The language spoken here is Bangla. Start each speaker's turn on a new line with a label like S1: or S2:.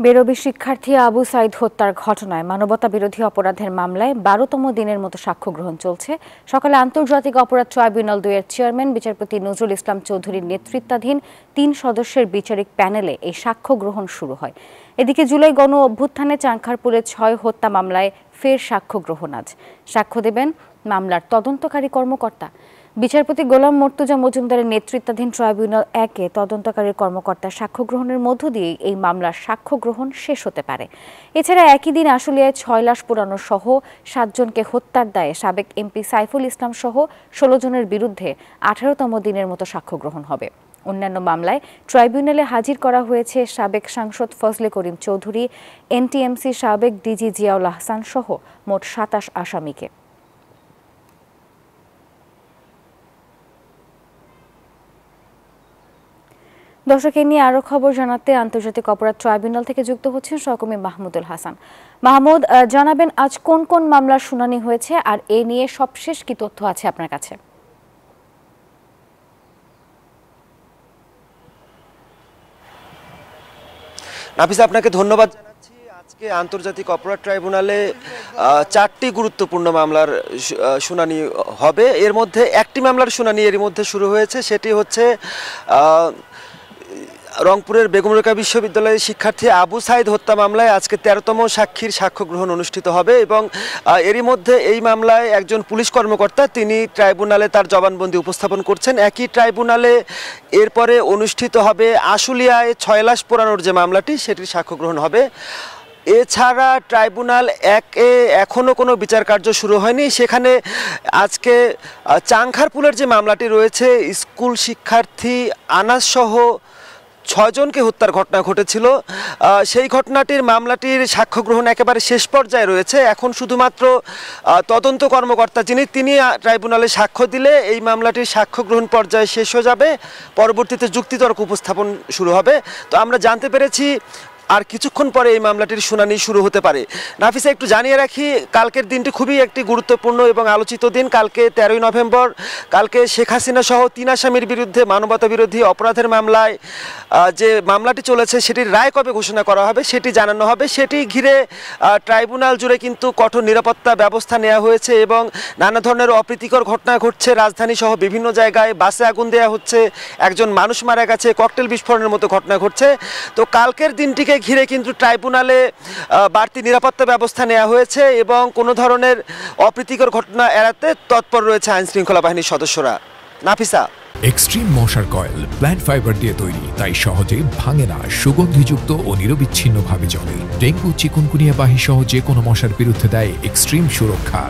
S1: বেরোবি শিক্ষার্থী আবু সাইদ হত্যার ঘটনায় মানবতাবিরোধী অপরাধের মামলায় ১২তম দিনের মতো সাক্ষ্য গ্রহণ চলছে। সকালে আন্তর্জাতিক অপরাধ ট্রাইব্যুনাল ২ এর চেয়ারম্যান বিচারপতি নজরুল ইসলাম চৌধুরীর নেতৃত্বাধীন ৩ সদস্যের বিচারিক প্যানেলে এই সাক্ষ্য গ্রহণ শুরু হয়। এদিকে জুলাই গণ অভ্যুত্থানে চাংখারপুলের ৬ হত্যা মামলায় ফের সাক্ষ্য গ্রহণ আজ। সাক্ষ্য দেবেন মামলার তদন্তকারী কর্মকর্তা। বিচারপতি গোলাম মর্তুজা মজুমদারের নেতৃত্বাধীন ট্রাইব্যুনাল ১-এ তদন্তকারী কর্মকর্তার সাক্ষ্য গ্রহণের মধ্য দিয়ে এই মামলার সাক্ষ্য গ্রহণ শেষ হতে পারে। এছাড়া একই দিন আশুলিয়ায় ৬ লাশ পোড়ানো সহ ৭ জনকে হত্যার দায়ে সাবেক এমপি সাইফুল ইসলাম সহ ১৬ জনের বিরুদ্ধে ১৮তম দিনের মতো সাক্ষ্য গ্রহণ হবে। অন্যান্য মামলায় ট্রাইব্যুনালে হাজির করা হয়েছে সাবেক সাংসদ ফজলে করিম চৌধুরী, এনটিএমসি সাবেক ডিজি জিয়াউল আহসান সহ মোট ২৭ আসামিকে। দর্শক, নিয়ে আরো খবর জানাতে আন্তর্জাতিক অপরাধ ট্রাইব্যুনাল থেকে যুক্ত হচ্ছেন সহকর্মী মাহমুদুল হাসান। মাহমুদ, জানাবেন আজ কোন কোন মামলার শুনানি হয়েছে আর এ নিয়ে সবশেষ কি তথ্য আছে আপনার কাছে?
S2: নাফিসা, আপনাকে ধন্যবাদ জানাচ্ছি। আজকে আন্তর্জাতিক অপরাধ ট্রাইব্যুনালে ৪টি গুরুত্বপূর্ণ মামলার শুনানি হবে। এর মধ্যে একটি মামলার শুনানি এর মধ্যে শুরু হয়েছে, সেটি হচ্ছে রংপুরের বেগম রোকেয়া বিশ্ববিদ্যালয়ের শিক্ষার্থী আবু সাইদ হত্যা মামলায় আজকে ১৩তম সাক্ষীর সাক্ষ্য গ্রহণ অনুষ্ঠিত হবে এবং এরই মধ্যে এই মামলায় একজন পুলিশ কর্মকর্তা তিনি ট্রাইব্যুনালে তার জবানবন্দি উপস্থাপন করছেন। একই ট্রাইব্যুনালে এরপরে অনুষ্ঠিত হবে আশুলিয়ায় ৬ লাশ পোড়ানোর যে মামলাটি, সেটির সাক্ষ্য গ্রহণ হবে। এছাড়া ট্রাইব্যুনাল ১-এ এখনও কোনো বিচার কার্য শুরু হয়নি। সেখানে আজকে চাংখারপুলের যে মামলাটি রয়েছে, স্কুল শিক্ষার্থী আনাস সহ ৬ জনকে হত্যার ঘটনা ঘটেছিল, সেই ঘটনাটির মামলাটির সাক্ষ্য গ্রহণ একেবারে শেষ পর্যায়ে রয়েছে। এখন শুধুমাত্র তদন্ত কর্মকর্তা তিনি ট্রাইব্যুনালে সাক্ষ্য দিলে এই মামলাটির সাক্ষ্য গ্রহণ পর্যায়ে শেষ হয়ে যাবে, পরবর্তীতে যুক্তিতর্ক উপস্থাপন শুরু হবে। তো আমরা জানতে পেরেছি আর কিছুক্ষণ পরে এই মামলাটির শুনানি শুরু হতে পারে। নাফিসা, একটু জানিয়ে রাখি, কালকের দিনটি খুবই একটি গুরুত্বপূর্ণ এবং আলোচিত দিন। কালকে ১৩ই নভেম্বর, কালকে শেখ হাসিনা সহ ৩ আসামির বিরুদ্ধে মানবতা বিরোধী অপরাধের মামলায় যে মামলাটি চলেছে সেটির রায় কবে ঘোষণা করা হবে সেটি জানানো হবে। সেটি ঘিরে ট্রাইব্যুনাল জুড়ে কিন্তু কঠোর নিরাপত্তা ব্যবস্থা নেওয়া হয়েছে এবং নানা ধরনের অপ্রীতিকর ঘটনা ঘটছে। রাজধানী সহ বিভিন্ন জায়গায় বাসে আগুন দেওয়া হচ্ছে, একজন মানুষ মারা গেছে, ককটেল বিস্ফোরণের মতো ঘটনা ঘটছে। তো কালকের দিনটিকে ঘিরে কিন্তু ট্রাইব্যুনালে বাড়তি নিরাপত্তা ব্যবস্থা নেওয়া হয়েছে এবং কোনো ধরনের অপ্রীতিকর ঘটনা এড়াতে তৎপর রয়েছে আইন শৃঙ্খলা বাহিনীর সদস্যরা। নাফিসা,
S3: এক্সট্রিম মশার কয়েল প্ল্যান্ট ফাইবার দিয়ে তৈরি, তাই সহজে ভাঙে না, সুগন্ধিযুক্ত ও নিরবিচ্ছিন্নভাবে জ্বলে। ডেঙ্গু, চিকুনগুনিয়া বাহি সহ যে কোনো মশার বিরুদ্ধে দেয় এক্সট্রিম সুরক্ষা।